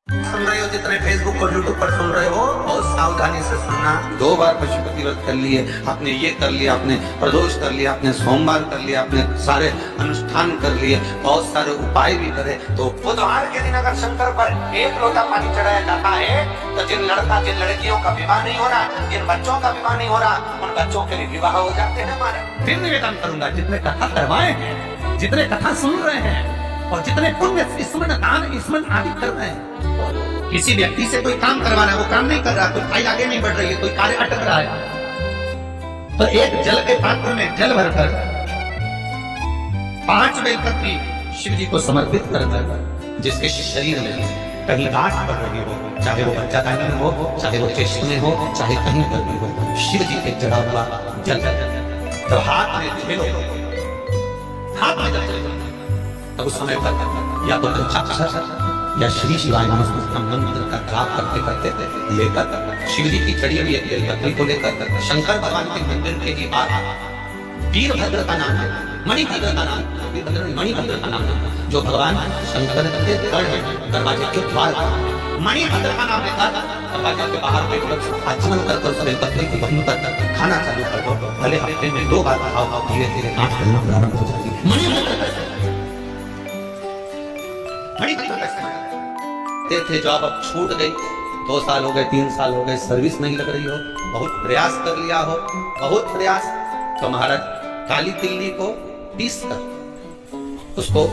सुन रहे हो, जितने फेसबुक और यूट्यूब पर सुन रहे हो, बहुत सावधानी से सुनना। 2 बार पशुपति व्रत कर लिए आपने, ये कर लिया आपने, प्रदोष कर लिया आपने, सोमवार कर लिया आपने, सारे अनुष्ठान कर लिए, बहुत सारे उपाय भी करे। तो बुधवार के दिन अगर शंकर पर 1 लोटा पानी चढ़ाया जाता है तो जिन लड़कियों का विवाह नहीं हो रहा, जिन बच्चों का विवाह नहीं हो रहा, उन बच्चों के लिए विवाह हो जाते हैं हमारे। फिर निवेदन करूंगा, जितने कथा करवाए हैं, जितने कथा सुन रहे हैं और जितने पुण्य स्मरण दान स्मरण आदि कर रहे हैं, किसी व्यक्ति से कोई काम करवाना है, वो काम नहीं कर रहा, कोई फाइल आगे नहीं बढ़ रही है, कोई कार्य अटक रहा है, तो एक जल के पात्र में जल भरकर 5 बेलपत्री शिव जी को समर्पित कर, जिसके शरीर में कहीं गांठ पड़ रही हो, चाहे वो बच्चादानी में हो, चाहे वो चेस्ट में हो, चाहे कहीं पर भी हो, शिव जी के चढ़ा हुआ जल तो हाथ में झेलो, हाथ में जल तब उस समय पर या तो पंचाक्षर या श्री शिवाय नमस्तुभ्यम मंत्र का जाप करते करते लेकर शिव जी की चढ़ी हुई बेलपत्री को लेकर शंकर भगवान के मंदिर के जी पार वीरभद्र का नाम है, मणिभद्र का नाम, मणिभद्र का नाम है, जो भगवान शंकर के गढ़ है, दरवाजे के द्वार पर मणिभद्र का नाम लेकर दरवाजे के बाहर पे आचमन कर उस बेलपत्री को बंद कर खाना चालू कर दो। भले हफ्ते में 2 बार खाओ, धीरे धीरे आंख खुलना प्रारंभ हो जाती है। मणिभद्र थे जो अब छूट गई, 2 साल हो गए, 3 साल हो गए, सर्विस नहीं लग रही हो, बहुत प्रयास कर लिया हो, बहुत प्रयास, तो महाराज काली तिल्ली को पीस कर उसको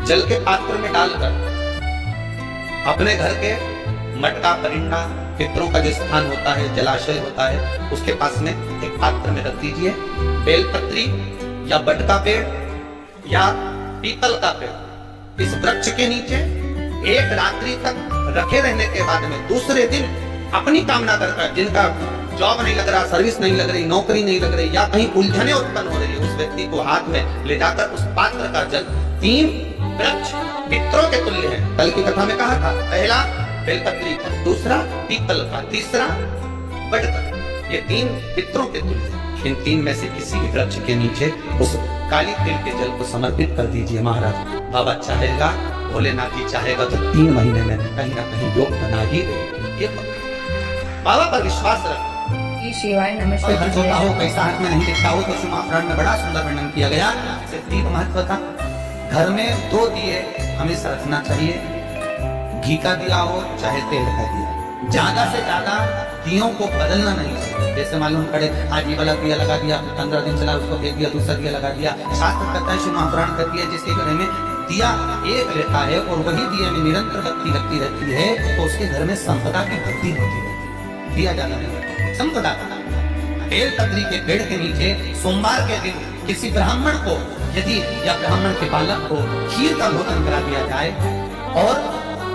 जल के पात्र में डालकर अपने घर के मटका परिंदा पितरों का जो स्थान होता है, जलाशय होता है, उसके पास में एक पात्र में रख दीजिए। बेलपत्री या बट का पेड़ या पीपल का पेड़ इस वृक्ष के नीचे 1 रात्रि तक रखे रहने के बाद में दूसरे दिन अपनी कामना करकर, जिनका जॉब नहीं लग रहा, सर्विस नहीं लग रही, नौकरी नहीं लग रही, या कहीं उलझने उत्पन्न हो रही है, उस व्यक्ति को हाथ में ले जाकर उस पात्र का जल 3 वृक्ष पितरों के तुल्य है। कल की कथा में कहा था, पहला बेलपत्री का, दूसरा पीपल का, तीसरा बट का, ये 3 पितरों के तुल्य। इन 3 में से किसी भी वृक्ष के नीचे उस काली तिल के जल को समर्पित कर दीजिए महाराज। बाबा चाहेगा, भोलेनाथ जी चाहेगा तो 3 महीने में कहीं ना कहीं योग बना ही देंगे। बाबा पर विश्वास रख। शिवाय नमस्ते। होता हो, कैसा हाथ में नहीं दिखता हो, तो शिवपुराण में बड़ा सुंदर वर्णन किया गया। दीप महत्व था। घर में 2 दिए हमेशा रखना चाहिए, घी का दिया हो चाहे तेल का दिया। ज्यादा से ज्यादा दियों को बदलना नहीं चाहिए। जैसे मालूम पड़े आज ये वाला दिया लगा दिया, 15 दिन चला, उसको फेंक दिया, दूसरा दिया लगा दिया। शास्त्र कहता है, शिवपुराण कहती है, जिसके घर में दिया एक रहता है और वही दिए में निरंतर बत्ती लगती रहती है, तो उसके घर में संपदा की वृद्धि होती रहती है। दिया ज्यादा नहीं, संपदा। बेलपत्री के पेड़ के नीचे सोमवार के दिन किसी ब्राह्मण को यदि या ब्राह्मण के बालक को खीर का भोजन करा दिया जाए, और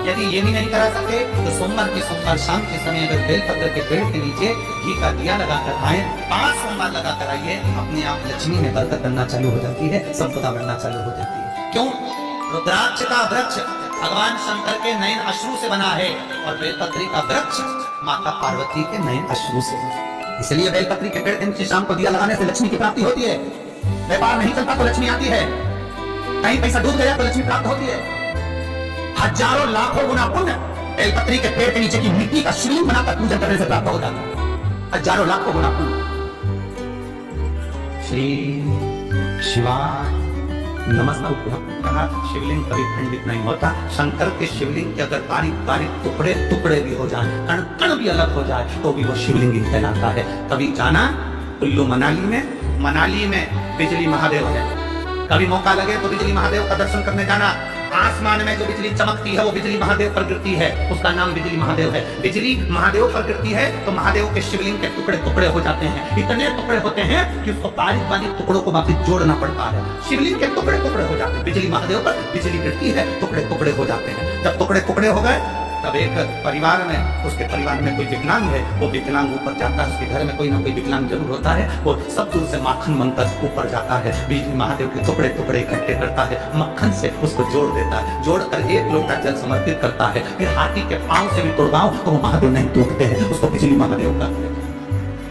यदि ये भी नहीं करा सके तो सोमवार शाम के समय अगर बेलपत्र के पेड़ के नीचे घी का दिया लगाकर आए, 5 सोमवार लगाकर आइए, अपने आप लक्ष्मी में बरकत बनना चालू हो जाती है, संपदा बनना चालू हो जाती है। क्यों? रुद्राक्ष का वृक्ष भगवान शंकर के नयन अश्रु से बना है और बेलपत्री का वृक्ष माता पार्वती के नयन अश्रु से। इसलिए बेलपत्री के पेड़ के नीचे शाम को दिया लगाने से लक्ष्मी की प्राप्ति होती है। व्यापार नहीं चलता तो लक्ष्मी आती है, कहीं पैसा डूब गया तो लक्ष्मी प्राप्त होती है। हजारों लाखों गुना पुण्य बेलपत्री के पेड़ के नीचे की मिट्टी का शिवलिंग बनाकर पूजन करने से प्राप्त हो जाता है। हजारों लाखों गुना पुण्य। श्री शिवाय नमस्तुभ्यम कहा, शिवलिंग कभी खंडित नहीं होता। शंकर के शिवलिंग के अगर बारीक टुकड़े भी हो जाए, कण कण भी अलग हो जाए, तो भी वो शिवलिंग ही कहलाता है। कभी जाना कुल्लू मनाली में बिजली महादेव है, कभी मौका लगे तो बिजली महादेव का दर्शन करने जाना। आसमान में जो बिजली चमकती है वो बिजली महादेव पर गिरती है, उसका नाम बिजली महादेव है। बिजली महादेव पर गिरती है तो महादेव के शिवलिंग के टुकड़े हो जाते हैं। इतने टुकड़े होते हैं कि उसको बारीक टुकड़ों को वापस जोड़ना पड़ता है। शिवलिंग के टुकड़े हो जाते हैं। बिजली महादेव पर बिजली गिरती है, टुकड़े हो जाते हैं। जब टुकड़े हो गए तब एक परिवार में, उसके परिवार में कोई विकलांग है, वो विकलांग ऊपर जाता है, उसके घर में कोई ना कोई विकलांग जरूर होता है, वो सब दूर से माखन बनकर ऊपर जाता है, बिजली महादेव के टुकड़े इकट्ठे करता है, मक्खन से उसको जोड़ देता है, जोड़कर 1 लोटा जल समर्पित करता है। फिर हाथी के पांव से भी तोड़वाओ तो वो महादेव नहीं टूटते हैं, उसको बिजली महादेव का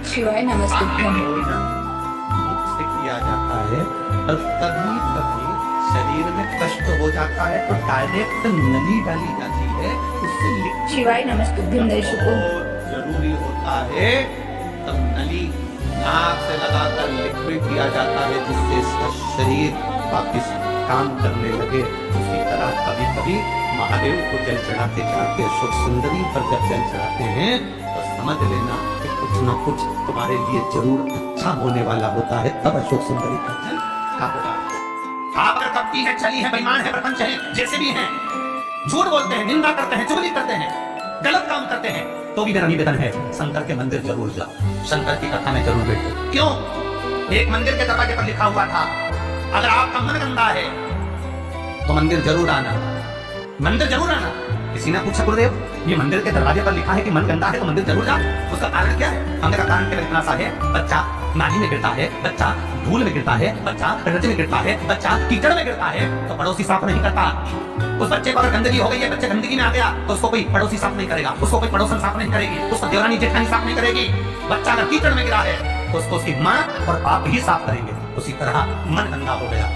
शिवाय नमस्ते किया जाता है। और कभी शरीर में कष्ट हो जाता है तो डायरेक्ट नली डाली जाती है से लिक्विड शिवाय नमस्तुभ्यं दर्शकों। जरूरी होता है तब नली नाक से लगाकर लिक्विड दिया जाता है जिससे इसका शरीर वापिस काम करने लगे। उसी तरह कभी कभी महादेव को जल चढ़ाते चढ़ाते अशोक सुंदरी पर जब जल चढ़ाते हैं तो समझ लेना कि कुछ न कुछ तुम्हारे लिए जरूर अच्छा होने वाला होता है, तब अशोक सुंदरी का जल का होगा। आप अगर कपटी है, छली है, बेईमान है, प्रपंच है, जैसे भी हैं, झूठ बोलते हैं, निंदा करते हैं, चुगली करते हैं, गलत काम करते हैं, तो भी मेरा निवेदन है शंकर के मंदिर जरूर जाओ, शंकर की कथा में जरूर बैठो। क्यों? एक मंदिर के दरवाजे पर लिखा हुआ था अगर आपका मन गंदा है तो मंदिर जरूर आना, मंदिर जरूर आना। किसी ने पूछा गुरुदेव ये मंदिर के दरवाजे पर लिखा है कि मन गंदा है तो मंदिर जरूर जा, उसका कारण क्या है? हमने कहा कारण केवल इतना सा है, बच्चा नाली में गिरता है, बच्चा धूल में गिरता है, बच्चा रज में गिरता है, बच्चा कीचड़ में गिरता है तो पड़ोसी साफ नहीं करता। उस बच्चे को अगर गंदगी हो गई है, बच्चे गंदगी में आ गया तो उसको कोई पड़ोसी साफ नहीं करेगा, उसको कोई पड़ोसन साफ नहीं करेगी, उसको देवरानी जेठानी साफ नहीं करेगी। बच्चा अगर कीचड़ में गिरा है तो उसको उसकी माँ और बाप ही साफ करेंगे। उसी तरह मन गंदा हो गया,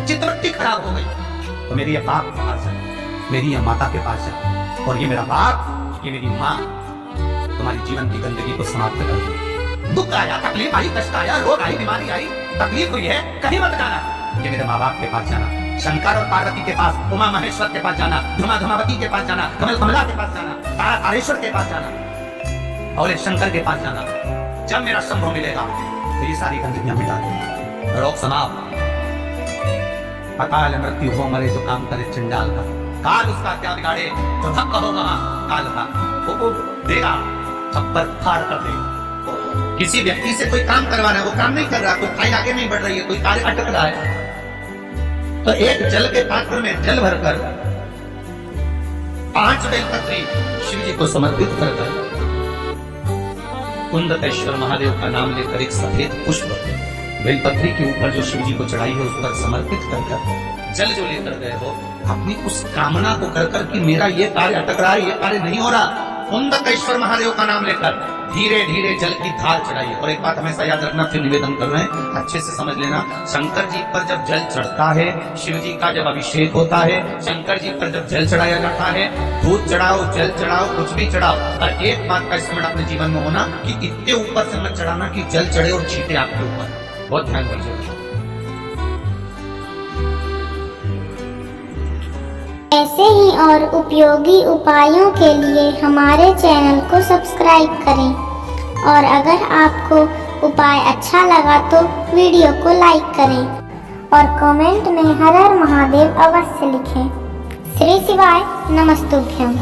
चित्तवृत्ति खराब हो गई तो मेरी ये बाप के पास है, मेरी ये माता के पास है और ये मेरा बाप, ये मेरी माँ तुम्हारी जीवन की गंदगी को समाप्त कर दे। दुख आया, तकलीफ आई, कष्ट आया, रोग आई, बीमारी आई, तकलीफ हुई है, कहीं मत जाना, ये मेरे माँ बाप के पास जाना, शंकर और पार्वती के पास, उमा महेश्वर के पास जाना, धुमा धुमावती के पास जाना, कमल कमला के पास जाना, तारा तारेश्वर के पास जाना और शंकर के पास जाना। जब मेरा शंभु मिलेगा तो ये सारी गंदगियां मिटा देगा, रोग समाप्त। अकाल मृत्यु हो मरे जो काम करे चंडाल का, काल उसका क्या बिगाड़े तो धक्का होगा काल का, वो देगा थप्पड़ फाड़ कर देगा। किसी व्यक्ति से कोई काम करवाना है, वो काम नहीं कर रहा, कोई फाइल आगे नहीं बढ़ रही है, कोई कार्य अटक रहा है, तो एक जल के पात्र में जल भरकर 5 बेलपत्री शिव जी को समर्पित कर कुंदकेश्वर महादेव का नाम लेकर एक सफेद पुष्प बेलपत्री के ऊपर जो शिव जी को चढ़ाई है उस पर समर्पित कर जल जो लेकर गए हो, अपनी उस कामना को कर कि मेरा ये कार्य अटक रहा है, ये कार्य नहीं हो रहा, कुंदकेश्वर महादेव का नाम लेकर धीरे धीरे जल की धार चढ़ाइए। और एक बात हमेशा याद रखना, फिर निवेदन कर रहे हैं, अच्छे से समझ लेना, शंकर जी पर जब जल चढ़ता है, शिव जी का जब अभिषेक होता है, शंकर जी पर जब जल चढ़ाया जाता है, दूध चढ़ाओ, जल चढ़ाओ, कुछ भी चढ़ाओ, पर एक बात का स्मरण अपने जीवन में होना कि इतने ऊपर से मत चढ़ाना कि जल चढ़े और छीटे आपके ऊपर। बहुत ध्यान दीजिए। ऐसे ही और उपयोगी उपायों के लिए हमारे चैनल को सब्सक्राइब करें और अगर आपको उपाय अच्छा लगा तो वीडियो को लाइक करें और कमेंट में हर हर महादेव अवश्य लिखें। श्री शिवाय नमस्तुभ्यं।